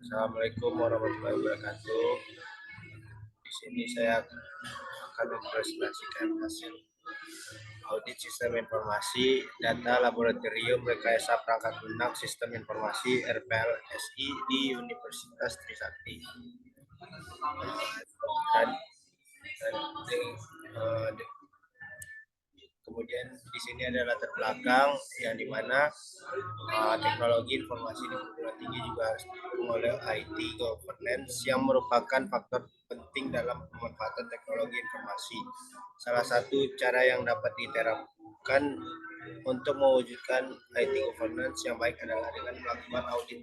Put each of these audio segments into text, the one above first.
Assalamualaikum warahmatullahi wabarakatuh. Di sini saya akan mempresentasikan hasil audit sistem informasi data laboratorium rekayasa perangkat lunak sistem informasi RPLSI di Universitas Trisakti. Dan, kemudian di sini ada latar belakang yang dimana teknologi informasi di perguruan tinggi juga harus didukung oleh IT governance yang merupakan faktor penting dalam pemanfaatan teknologi informasi. Salah satu cara yang dapat diterapkan untuk mewujudkan IT governance yang baik adalah dengan melakukan audit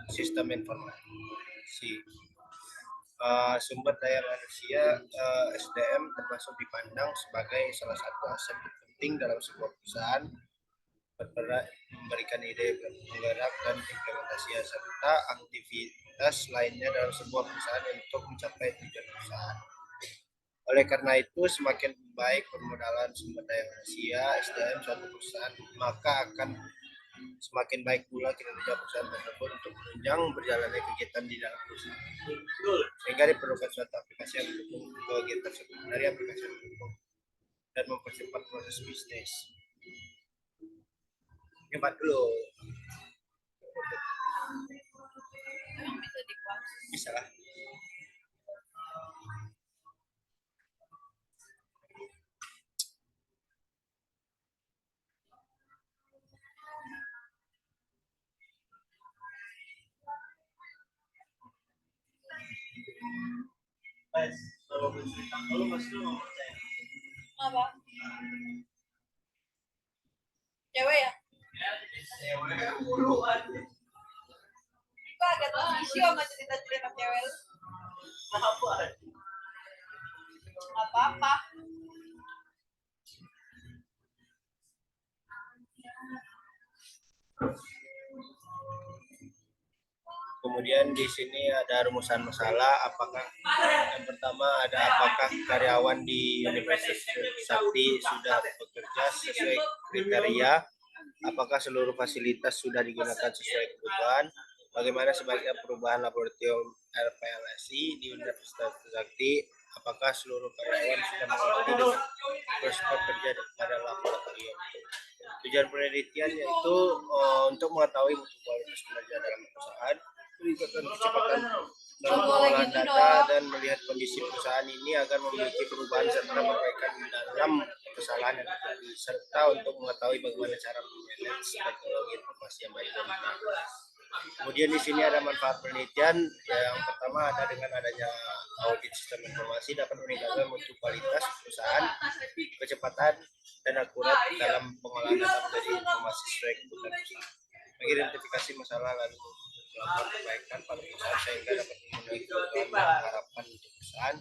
sistem informasi. Sumber daya manusia SDM termasuk dipandang sebagai salah satu aset penting dalam sebuah perusahaan, berperan memberikan ide penggerak dan implementasi serta aktivitas lainnya dalam sebuah perusahaan untuk mencapai tujuan perusahaan. Oleh karena itu, semakin baik permodalan sumber daya manusia SDM suatu perusahaan, maka akan semakin baik pula kinerja perusahaan tersebut untuk menunjang berjalannya kegiatan di dalam perusahaan. Sehingga diperlukan suatu aplikasi yang mendukung kegiatan tersebut. Dari aplikasi yang mendukung dan mempercepat proses bisnis. Hebat dulu. Bisa lah. Apa? Cewek ya? Kok agak transisi sama cerita-cerita cewek lu? Apa-apa. Kemudian di sini ada rumusan masalah. Yang pertama ada apakah karyawan di Universitas Sakti sudah bekerja sesuai kriteria? Apakah seluruh fasilitas sudah digunakan sesuai kebutuhan? Bagaimana sebaiknya perubahan laboratorium RPLSI di Universitas Sakti? Apakah seluruh karyawan sudah mengerti dengan prosedur kerja pada laboratorium? Tujuan penelitian yaitu untuk mengetahui mutu kualitas kinerja dalam perusahaan, meningkatkan kecepatan dalam pengolahan data, dan melihat kondisi perusahaan ini agar memiliki perubahan serta perbaikan dalam kesalahan yang terjadi, serta untuk mengetahui bagaimana cara memanage teknologi informasi yang baik dan benar. Kemudian di sini ada manfaat penelitian. Yang pertama ada dengan adanya audit sistem informasi dapat meningkatkan mutu kualitas perusahaan, kecepatan dan akurat dalam pengolahan data menjadi informasi sesuai kebutuhan perusahaan. Mengidentifikasi masalah lalu melakukan perbaikan pada perusahaan sehingga dapat memenuhi kebutuhan dan harapan untuk perusahaan.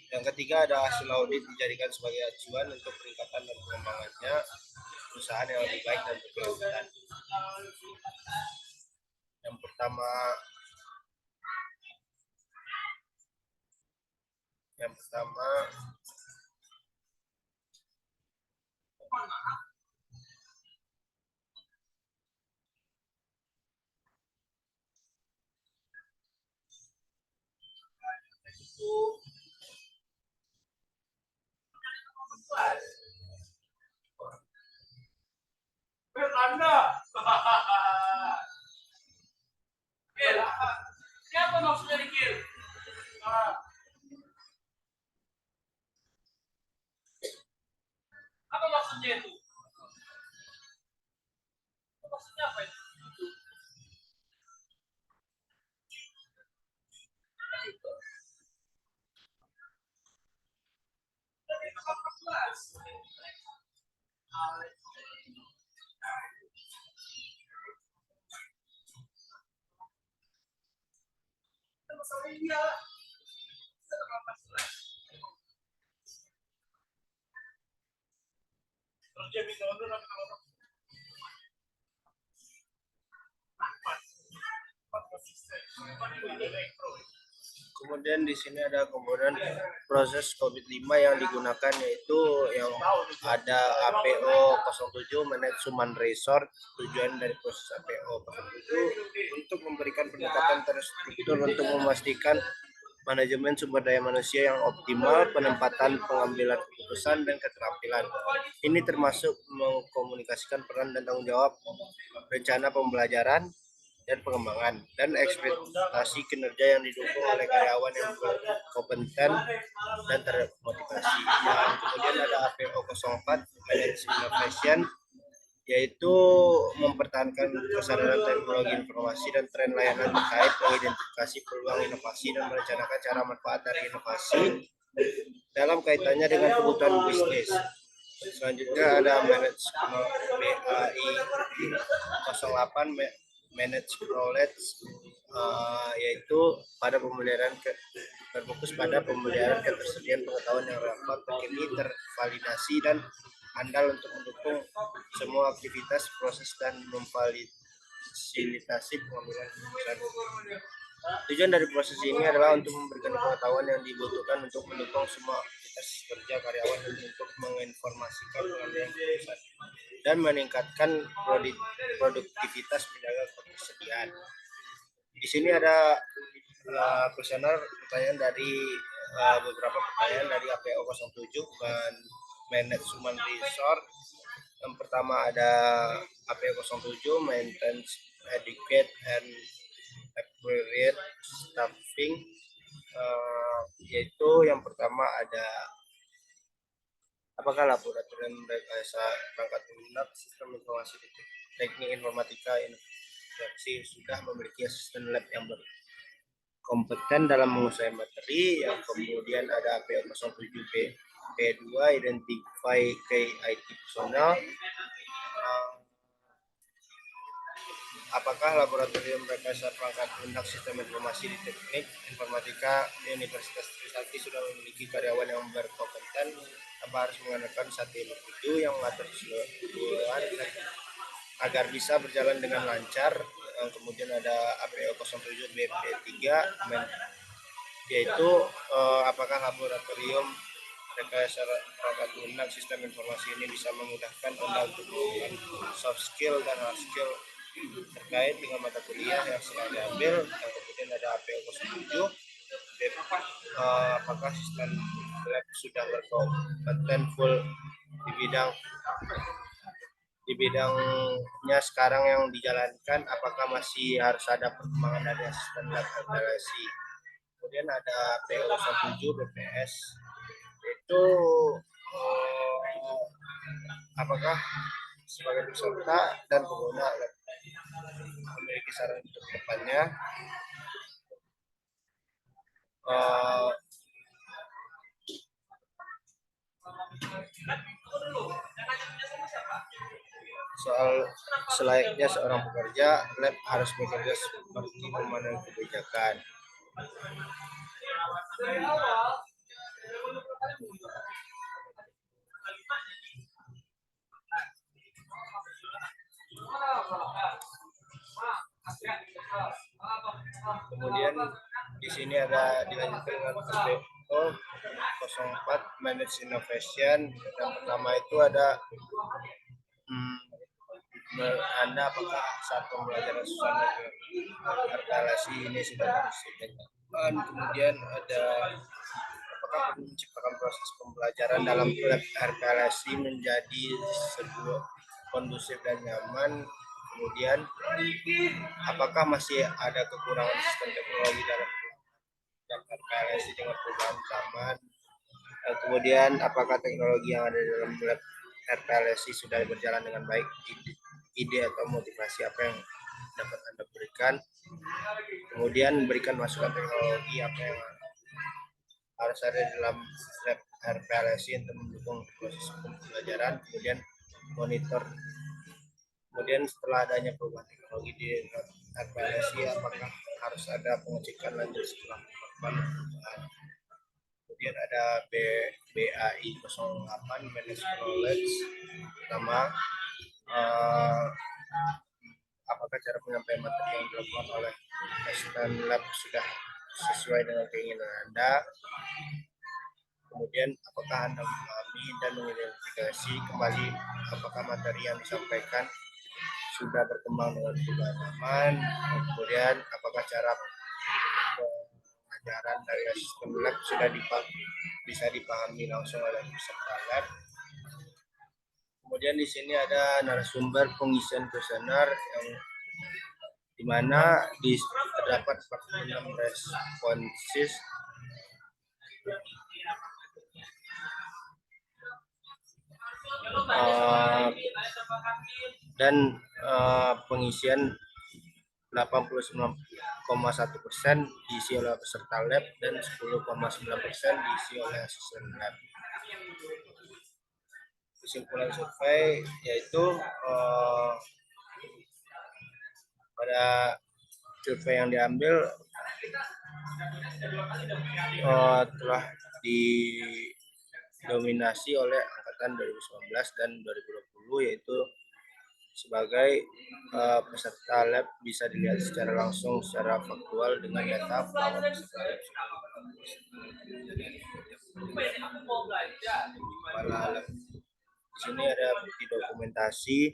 Yang ketiga ada hasil audit dijadikan sebagai acuan untuk peningkatan dan pengembangannya perusahaan yang lebih baik dan berkelanjutan. Yang pertama Siapa maksudnya dikir? Apa maksudnya itu? Maksudnya apa itu? Kemudian di sini ada komponen proses COVID-5 yang digunakan, yaitu yang ada APO 07 Management Resort. Tujuan dari proses APO 07 untuk memberikan pendekatan terstruktur untuk memastikan manajemen sumber daya manusia yang optimal, penempatan pengambilan keputusan, dan keterampilan. Ini termasuk mengkomunikasikan peran dan tanggung jawab, rencana pembelajaran dan pengembangan, dan ekspektasi kinerja yang didukung oleh karyawan yang berkompeten dan termotivasi. Dan kemudian ada APO 04, Manage Innovation, yaitu mempertahankan kesadaran teknologi informasi dan tren layanan terkait, mengidentifikasi peluang inovasi dan merencanakan cara manfaat dari inovasi dalam kaitannya dengan kebutuhan bisnis. Selanjutnya ada Manage BAI 08, Manage Knowledge, yaitu pada pemeliharaan berfokus pada pemeliharaan ketersediaan pengetahuan yang relevan, terkini, tervalidasi, dan andal untuk mendukung semua aktivitas, proses, dan memfasilitasi pengambilan keputusan. Tujuan dari proses ini adalah untuk memberikan pengetahuan yang dibutuhkan untuk mendukung semua aktivitas kerja karyawan dan untuk menginformasikan pengambilan keputusan dan meningkatkan produktivitas menjaga ketersediaan. Di sini ada kuesioner pertanyaan dari beberapa pertanyaan dari APO 07 dan Manage Human Resource. Yang pertama ada APO 07, Maintenance, Educate, and Appropriate Staffing, yaitu yang pertama ada apakah laboratorium rekayasa perangkat lunak sistem informasi teknik informatika infeksi sudah memiliki asisten lab yang berkompeten dalam menguasai materi. Yang kemudian ada APO 07 P2, Identify Key IT Personal. Apakah laboratorium rekayasa perangkat lunak sistem informasi di teknik informatika Universitas Trisakti sudah memiliki karyawan yang berkompeten tanpa harus menggunakan satu individu yang mengatur keseluruhan agar bisa berjalan dengan lancar. Yang kemudian ada APO 07 BP3, yaitu apakah laboratorium rekayasa perangkat lunak sistem informasi ini bisa memudahkan Anda untuk melakukan soft skill dan hard skill terkait dengan mata kuliah yang sedang diambil. Yang kemudian ada APO 07, apakah sistem lab sudah berkompeten full di bidangnya sekarang yang dijalankan, apakah masih harus ada perkembangan dari asisten lab evaluasi. Kemudian ada APO 07 BPS, itu apakah sebagai peserta dan pengguna lab memiliki saran untuk depannya. Soal selayaknya seorang pekerja, lab harus bekerja seperti pemandu kebijakan. Kemudian di sini ada dilanjutkan dengan APO 04 Manage Innovation. Yang pertama itu ada Anda apakah saat pembelajaran suasana relasi ini sudah disesuaikan. Kemudian ada apakah perlu menciptakan proses pembelajaran dalam lab RPLSI menjadi sebuah kondusif dan nyaman. Kemudian apakah masih ada kekurangan sistem teknologi dalam RPLSI dengan perubahan zaman. Kemudian apakah teknologi yang ada di dalam lab RPLSI sudah berjalan dengan baik, ide atau motivasi apa yang dapat Anda berikan. Kemudian berikan masukan teknologi apa yang harus ada di dalam lab RPLSI untuk mendukung proses pembelajaran. Kemudian monitor. Kemudian setelah adanya perubahan teknologi di RPLSI, apakah harus ada pengecekan lanjut setelah perubahan. Kemudian ada BAI 08 Manage Knowledge. Pertama, apakah cara penyampaian materi yang dilakukan oleh asisten lab sudah sesuai dengan keinginan Anda. Kemudian apakah Anda memahami dan mengidentifikasi kembali apakah materi yang disampaikan sudah berkembang dengan aman, kemudian apakah cara pengajaran dari sistem lab sudah bisa dipahami langsung oleh peserta lab. Kemudian di sini ada narasumber pengisian kuesioner yang di mana terdapat 46 responsis dan pengisian 89,1% diisi oleh peserta lab dan 10,9% diisi oleh asisten lab. Kesimpulan survei yaitu pada survei yang diambil telah didominasi oleh angkatan 2019 dan 2020, yaitu sebagai peserta lab bisa dilihat secara langsung secara faktual dengan data bahwa peserta lab kepala lab. Di sini ada bukti dokumentasi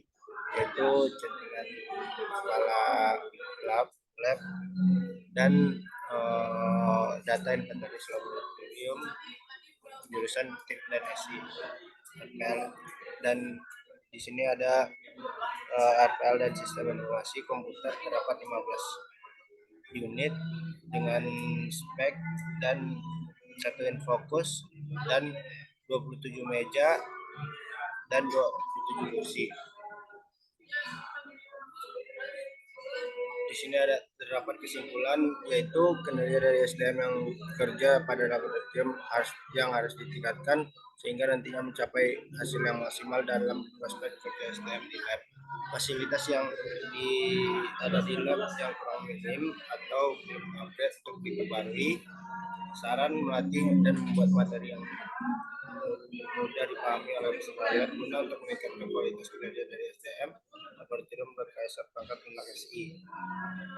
yaitu centingan kepala lab dan data inventaris laboratorium jurusan TIP dan SI RPL, dan di sini ada RPL dan sistem informasi komputer terdapat 15 unit dengan spek dan 1 infokus dan 27 meja dan 27 kursi. Di sini ada terdapat kesimpulan yaitu kinerja dari SDM yang bekerja pada laboratorium harus ditingkatkan sehingga nantinya mencapai hasil yang maksimal dalam prospek kerja SDM di lab. Fasilitas yang ada di lab yang kurang minim atau belum update untuk diperbarui. Saran melatih dan membuat materi yang mudah dipahami oleh peserta lab guna untuk meningkatkan kualitas kinerja dari SDM laboratorium berkaisar pangkat undang SI.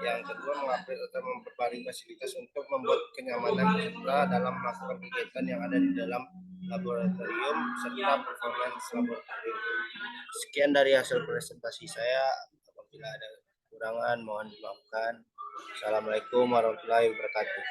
Yang kedua, mengupdate atau memperbarui fasilitas untuk membuat kenyamanan peserta dalam melakukan kegiatan yang ada di dalam laboratorium serta performance laboratorium. Sekian dari hasil presentasi saya. Apabila ada kekurangan mohon dimaafkan. Assalamualaikum warahmatullahi wabarakatuh.